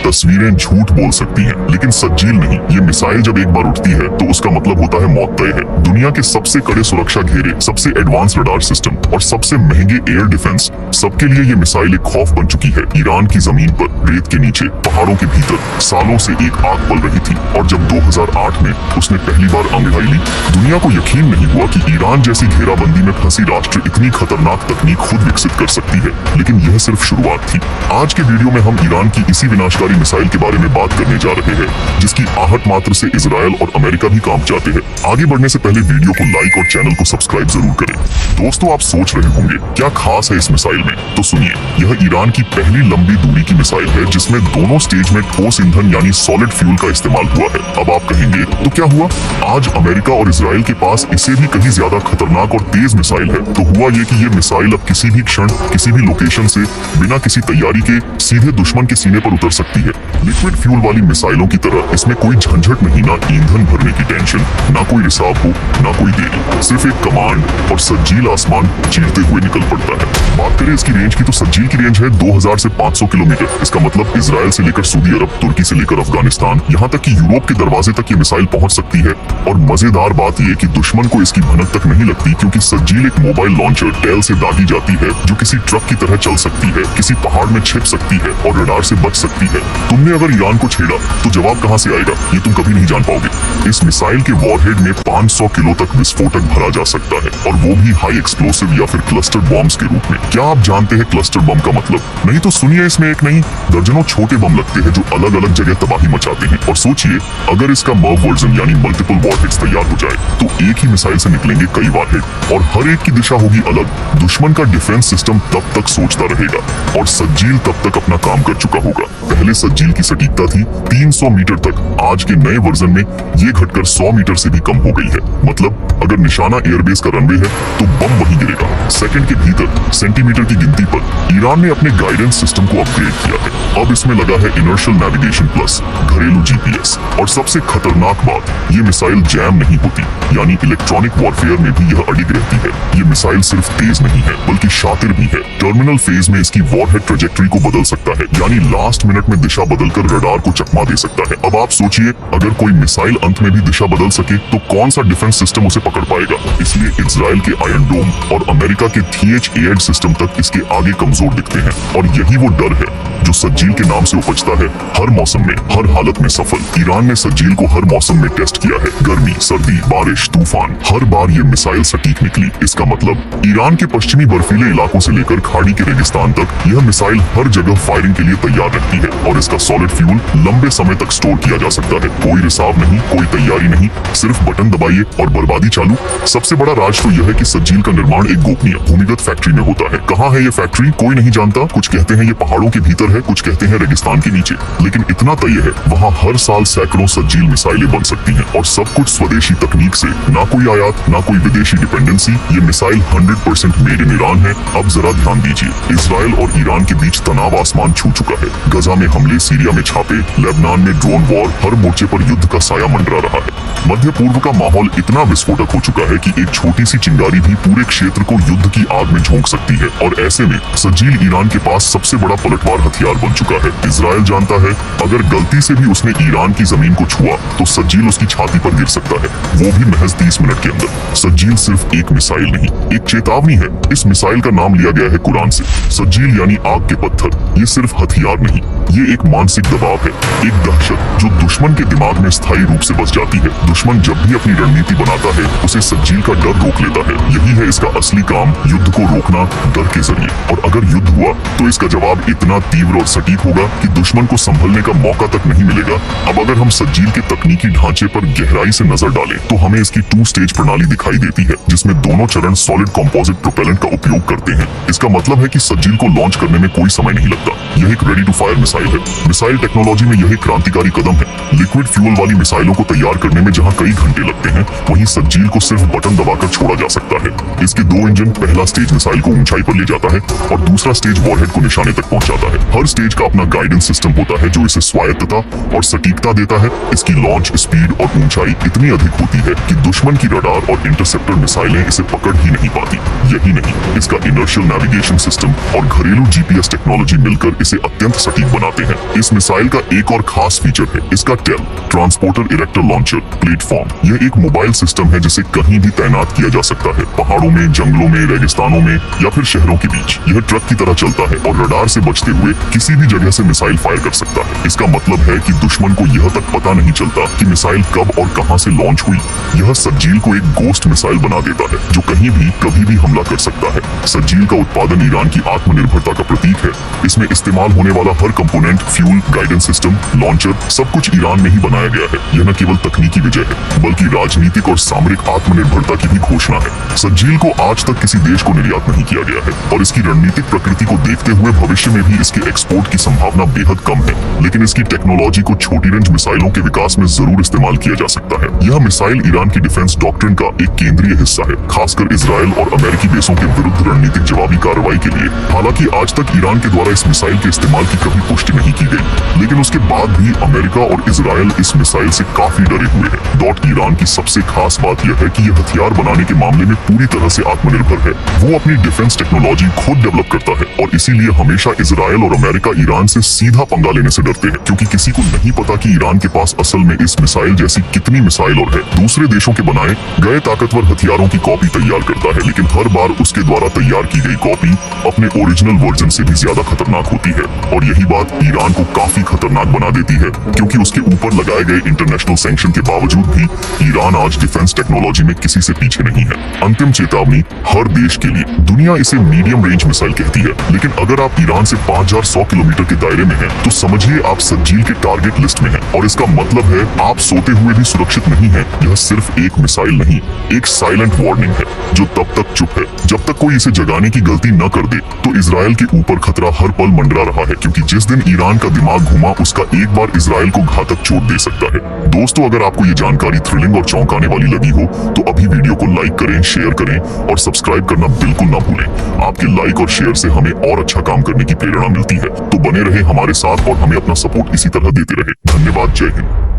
तस्वीरें झूठ बोल सकती हैं, लेकिन सज्जील नहीं। ये मिसाइल जब एक बार उठती है तो उसका मतलब होता है मौत तय है। दुनिया के सबसे कड़े सुरक्षा घेरे, सबसे एडवांस रडार सिस्टम और सबसे महंगे एयर डिफेंस, सबके लिए ये मिसाइल एक खौफ बन चुकी है। ईरान की जमीन पर, रेत के नीचे, पहाड़ों के भीतर सालों से एक आग पल रही थी, और जब 2008 में उसने पहली बार अंगड़ाई ली, दुनिया को यकीन नहीं हुआ कि ईरान जैसी घेराबंदी में फंसी राष्ट्र इतनी खतरनाक तकनीक खुद विकसित कर सकती है। लेकिन यह सिर्फ शुरुआत थी। आज के वीडियो में हम ईरान की इसी विनाशकारी मिसाइल के बारे में बात करने जा रहे हैं, जिसकी आहट मात्र से इजराइल और अमेरिका भी कांप जाते हैं। आगे बढ़ने से पहले वीडियो को लाइक और चैनल को सब्सक्राइब जरूर करें। दोस्तों, आप सोच रहे होंगे क्या खास है इस मिसाइल में, तो सुनिए। यह ईरान की पहली लंबी दूरी की मिसाइल है जिसमें दोनों स्टेज में ठोस ईंधन यानी सॉलिड फ्यूल का इस्तेमाल हुआ है। अब आप कहेंगे तो क्या हुआ? आज अमेरिका और इजराइल के पास इससे भी कहीं ज्यादा खतरनाक और तेज मिसाइल है। तो हुआ ये कि ये मिसाइल अब किसी भी क्षण, किसी भी लोकेशन से, बिना किसी तैयारी के सीधे दुश्मन के सीने पर उतर सकती है। लिक्विड फ्यूल वाली मिसाइलों की तरह इसमें कोई झंझट नहीं, ना ईंधन भरने की टेंशन, ना कोई रिसाव हो, ना कोई देरी। सिर्फ एक कमांड और सज्जील आसमान चीरते हुए निकल पड़ता है। बात करें इसकी रेंज की तो सज्जील की रेंज है 2000 से 500 किलोमीटर। इसका मतलब इजराइल से लेकर सऊदी अरब, तुर्की से लेकर अफगानिस्तान, यहाँ तक कि यूरोप के दरवाजे तक ये मिसाइल पहुंच सकती है। और मजेदार बात यह कि दुश्मन को इसकी भनक तक नहीं लगती, क्योंकि सज्जील एक मोबाइल लॉन्चर टेल से दागी जाती है, जो किसी ट्रक की तरह चल सकती है, किसी पहाड़ में छिप सकती है और रडार से बच सकती है। तुमने अगर ईरान को छेड़ा तो जवाब कहां से आएगा, ये तुम कभी नहीं जान पाओगे। इस मिसाइल के वॉरहेड में 500 किलो तक विस्फोटक भरा जा सकता है, और वो भी हाई एक्सप्लोसिव या फिर क्लस्टर बॉम्ब्स के रूप में। क्या आप जानते हैं क्लस्टर बम का मतलब? नहीं तो सुनिए, इसमें एक नहीं दर्जनों छोटे बम लगते हैं जो अलग अलग जगह तबाही मचाते हैं। और सोचिए, अगर इसका मर्व वर्जन यानी मल्टीपल वॉरहेड्स तैयार हो जाए तो एक ही मिसाइल से निकलेंगे कई वॉरहेड, और हर एक की दिशा होगी अलग। दुश्मन का डिफेंस सिस्टम तब तक सोचता रहेगा, और सज्जील तब तक अपना काम कर चुका होगा। पहले सज्जील की सटीकता थी 300 मीटर तक, आज के नए वर्जन में ये घटकर 100 मीटर से भी कम हो गई है। मतलब अगर निशाना एयरबेस का रनवे है तो बम वहीं गिरेगा। सेकंड के भीतर सेंटीमीटर की गिनती पर ईरान ने अपने गाइडेंस सिस्टम को अपग्रेड किया है। अब इसमें लगा है इनर्शियल नेविगेशन प्लस घरेलू जीपीएस। और सबसे खतरनाक बात, ये मिसाइल जैम नहीं होती, यानी इलेक्ट्रॉनिक वॉरफेयर में भी यह अडिग रहती है। ये मिसाइल सिर्फ तेज नहीं है बल्कि शातिर भी है। टर्मिनल फेज में इसकी वॉरहेड ट्रेजेक्टरी को बदल सकता है, यानी लास्ट मिनट में दिशा बदलकर रडार को चकमा दे सकता है। अब आप सोचिए, अगर कोई मिसाइल अंत में भी दिशा बदल सके तो कौन सा डिफेंस सिस्टम उसे पकड़ पाएगा? इसलिए इजराइल के आयरन डोम और अमेरिका के THAAD सिस्टम तक इसके आगे कमजोर दिखते हैं। और यही वो डर है जो सज्जील के नाम से उपजता है। हर मौसम में, हर हालत में सफल। ईरान ने सज्जील को हर मौसम में टेस्ट किया है। गर्मी, सर्दी, बारिश, तूफान, हर बार ये मिसाइल सटीक निकली। इसका मतलब ईरान के पश्चिमी बर्फीले इलाकों से लेकर खाड़ी के रेगिस्तान तक यह मिसाइल हर जगह फायरिंग के लिए तैयार रहती है। और इसका सॉलिड फ्यूल लंबे समय तक स्टोर किया जा सकता है। कोई रिसाव नहीं, कोई तैयारी नहीं, सिर्फ बटन दबाइए और बर्बादी चालू। सबसे बड़ा राज तो यह है कि सज्जील का निर्माण एक गोपनीय भूमिगत फैक्ट्री में होता है। कहाँ है ये फैक्ट्री, कोई नहीं जानता। कुछ कहते हैं ये पहाड़ों के भीतर है, कुछ कहते हैं रेगिस्तान के नीचे। लेकिन इतना तय है, वहाँ हर साल सैकड़ों सज्जील मिसाइलें बन सकती हैं, और सब कुछ स्वदेशी तकनीक से। ना कोई आयात, ना कोई विदेशी डिपेंडेंसी। ये मिसाइल 100% मेड इन ईरान है। अब जरा ध्यान दीजिए, इजराइल और ईरान के बीच तनाव आसमान छू चुका है। गजा में हमले, सीरिया में छापे, लेबनान में ड्रोन वॉर, हर मोर्चे पर युद्ध का साया मंडरा रहा है। मध्य पूर्व का माहौल इतना विस्फोटक हो चुका है कि एक छोटी सी चिंगारी भी पूरे क्षेत्र को युद्ध की आग में झोंक सकती है। और ऐसे में सज्जील ईरान के पास सबसे बड़ा पलटवार हथियार बन चुका है। इजराइल जानता है, अगर गलती से भी उसने ईरान की जमीन को छुआ तो सज्जील उसकी छाती पर गिर सकता है, वो भी महज 30 मिनट के अंदर। सज्जील सिर्फ एक मिसाइल नहीं, एक चेतावनी है। इस मिसाइल का नाम लिया गया है कुरान से। सज्जील यानी आग के पत्थर। ये सिर्फ हथियार नहीं, ये एक मानसिक दबाव है, एक दहशत जो दुश्मन के दिमाग में स्थायी रूप से बस जाती है। दुश्मन जब भी अपनी रणनीति बनाता है, उसे सज्जील का डर रोक लेता है। यही है इसका असली काम, युद्ध को रोकना डर के जरिए। और अगर युद्ध हुआ तो इसका जवाब इतना तीव्र और सटीक होगा कि दुश्मन को संभलने का मौका तक नहीं मिलेगा। अब अगर हम सज्जील के तकनीकी ढांचे पर गहराई से नजर डालें तो हमें इसकी 2 स्टेज प्रणाली दिखाई देती है, जिसमें दोनों चरण सॉलिड कंपोजिट प्रोपेलेंट का उपयोग करते हैं। इसका मतलब है कि सज्जील को लॉन्च करने में कोई समय नहीं लगता। यह एक रेडी टू फायर मिसाइल है। मिसाइल टेक्नोलॉजी में यह क्रांतिकारी कदम है। लिक्विड फ्यूल वाली मिसाइलों को तैयार करने में जहां कई घंटे लगते हैं, वहीं सज्जील को सिर्फ बटन दबाकर छोड़ा जा सकता है। इसके 2 इंजन, पहला स्टेज मिसाइल को ऊंचाई पर ले जाता है और दूसरा स्टेज वॉरहेड को निशाने तक पहुंचाता है। हर स्टेज का अपना गाइडेंस सिस्टम होता है जो इसे स्वायत्तता और सटीकता देता है। इसकी लॉन्च स्पीड और ऊंचाई इतनी अधिक होती है कि दुश्मन की रडार और इंटरसेप्टर मिसाइलें इसे पकड़ ही नहीं पाती। यही नहीं, इसका इनर्शियल नेविगेशन सिस्टम और घरेलू जीपीएस टेक्नोलॉजी मिलकर इसे अत्यंत सटीक बनाते हैं। इस मिसाइल का एक और खास फीचर है इसका TEL transporter erector launcher platform. यह एक मोबाइल सिस्टम है जिसे कहीं भी तैनात किया जा सकता है, पहाड़ों में, जंगलों में, रेगिस्तानों में या फिर शहरों के बीच। यह ट्रक की तरह चलता है और रडार से बचते हुए किसी भी जगह से मिसाइल फायर कर सकता है। इसका मतलब है कि दुश्मन को यह तक पता नहीं चलता कि मिसाइल कब और कहां से लॉन्च हुई। यह सज्जील को एक गोस्ट मिसाइल बना देता है जो कहीं भी कभी भी हमला कर सकता है। सज्जील का उत्पादन ईरान की आत्मनिर्भरता का प्रतीक है। इसमें इस्तेमाल होने वाला हर component, fuel, guidance system, launcher सब कुछ ईरान में ही बनाया गया है। यह न केवल तकनीकी विजय है बल्कि राजनीतिक और सामरिक आत्मनिर्भरता की भी घोषणा है। सज्जील को आज तक किसी देश को निर्यात नहीं किया गया है और इसकी रणनीतिक प्रकृति को देखते हुए भविष्य में भी इसके एक्सपोर्ट की संभावना बेहद कम है। लेकिन इसकी टेक्नोलॉजी को छोटी रेंज मिसाइलों के विकास में जरूर इस्तेमाल किया जा सकता है। यह मिसाइल ईरान की डिफेंस डॉक्ट्रिन का एक केंद्रीय हिस्सा है, खासकर इजराइल और अमेरिकी देशों के विरुद्ध रणनीतिक जवाबी कार्रवाई के लिए। हालांकि आज तक ईरान के द्वारा इस मिसाइल के इस्तेमाल की कभी पुष्टि नहीं की गई, लेकिन उसके बाद भी अमेरिका और इजराइल इस मिसाइल से काफी डरे हुए हैं। डॉट ईरान की सबसे खास बात यह है कि यह हथियार बनाने के मामले में पूरी तरह से आत्मनिर्भर है। वो अपनी डिफेंस टेक्नोलॉजी खुद डेवलप करता है और इसीलिए हमेशा इजराइल और अमेरिका ईरान से सीधा पंगा लेने से डरते हैं, क्योंकि किसी को नहीं पता कि ईरान के पास असल में इस मिसाइल जैसी कितनी मिसाइल और है। दूसरे देशों के बनाए गए ताकतवर हथियारों की कॉपी तैयार करता है, लेकिन हर बार उसके द्वारा तैयार की गई कॉपी अपने ओरिजिनल वर्जन से भी ज्यादा खतरनाक होती है। और यही बात ईरान को काफी खतरनाक बना देती है, क्योंकि उसके ऊपर लगाए गए इंटरनेशनल सैंक्शन के बावजूद भी ईरान आज डिफेंस टेक्नोलॉजी में किसी से पीछे नहीं है। अंतिम चेतावनी हर देश के लिए। दुनिया इसे मीडियम रेंज मिसाइल कहती है, लेकिन अगर आप ईरान से 5100 किलोमीटर के दायरे में हैं, तो समझिए आप सज्जील के टारगेट लिस्ट में हैं। और इसका मतलब है आप सोते हुए भी सुरक्षित नहीं हैं। यह सिर्फ एक मिसाइल नहीं, एक साइलेंट वार्निंग है जो तब तक चुप है जब तक कोई इसे जगाने की गलती न कर दे। तो इजराइल के ऊपर खतरा हर पल मंडरा रहा है, क्योंकि जिस दिन ईरान का दिमाग घुमा उसका एक बार इजराइल को घातक चोट दे सकता है। दोस्तों, अगर आपको ये जानकारी थ्रिलिंग और चौंकाने वाली लगी हो तो अभी वीडियो को लाइक करें, शेयर करें और सब्सक्राइब करना बिल्कुल ना भूलें। आपके लाइक और शेयर से हमें और अच्छा काम करने की प्रेरणा मिलती है। तो बने रहे हमारे साथ और हमें अपना सपोर्ट इसी तरह देते रहे। धन्यवाद। जय हिंद।